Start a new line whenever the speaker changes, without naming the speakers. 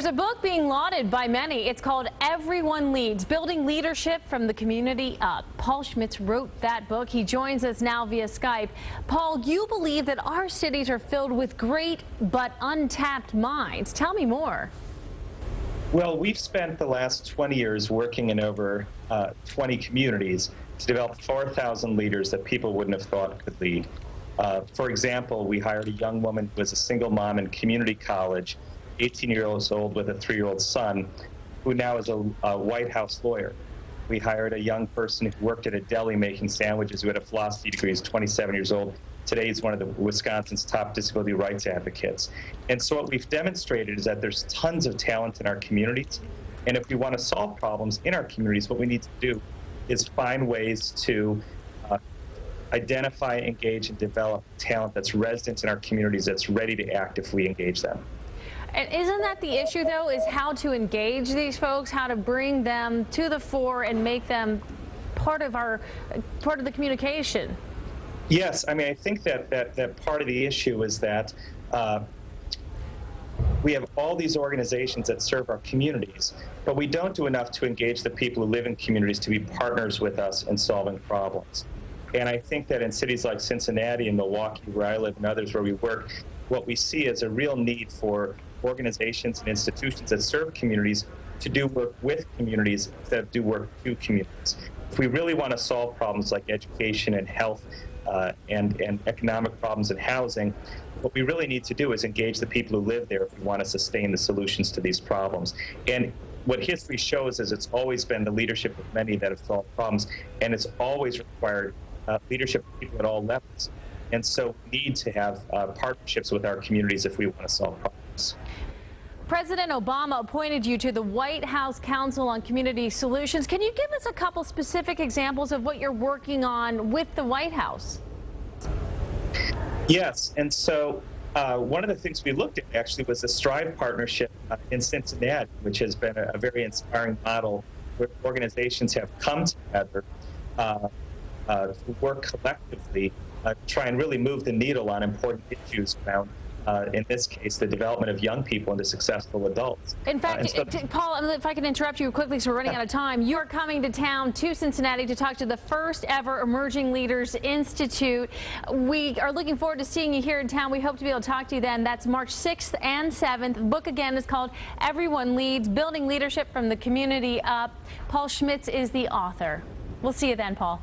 There's a book being lauded by many. It's called Everyone Leads, Building Leadership from the Community Up. Paul Schmitz wrote that book. He joins us now via Skype. Paul, you believe that our cities are filled with great but untapped minds. Tell me more.
Well, we've spent the last 20 years working in over 20 communities to develop 4,000 leaders that people wouldn't have thought could lead. For example, we hired a young woman who was a single mom in community college, 18 years old with a 3-year-old son, who now is a White House lawyer. We hired a young person who worked at a deli making sandwiches, who had a philosophy degree, is 27 years old. Today he's one of the Wisconsin's top disability rights advocates. And so what we've demonstrated is that there's tons of talent in our communities. And if we want to solve problems in our communities, what we need to do is find ways to identify, engage, and develop talent that's resident in our communities, that's ready to act if we engage them.
And isn't that the issue, though, is how to engage these folks, how to bring them to the fore and make them part of the communication?
Yes, I mean, I think that part of the issue is that we have all these organizations that serve our communities, but we don't do enough to engage the people who live in communities to be partners with us in solving problems. And I think that in cities like Cincinnati and Milwaukee, where I live, and others where we work, what we see is a real need for organizations and institutions that serve communities to do work with communities instead of do work to communities. If we really want to solve problems like education and health and economic problems and housing, what we really need to do is engage the people who live there if we want to sustain the solutions to these problems. And what history shows is it's always been the leadership of many that have solved problems, and it's always required leadership of people at all levels. And so we need to have partnerships with our communities if we want to solve problems.
President Obama appointed you to the White House Council on Community Solutions. Can you give us a couple specific examples of what you're working on with the White House?
Yes, and so one of the things we looked at actually was the Strive partnership in Cincinnati, which has been a very inspiring model where organizations have come together to work collectively to try and really move the needle on important issues around, in this case, the development of young people into successful adults.
In fact, Paul, if I can interrupt you quickly because we're running out of time, you are coming to town to Cincinnati to talk to the first ever Emerging Leaders Institute. We are looking forward to seeing you here in town. We hope to be able to talk to you then. That's March 6th and 7th. The book again is called Everyone Leads, Building Leadership from the Community Up. Paul Schmitz is the author. We'll see you then, Paul.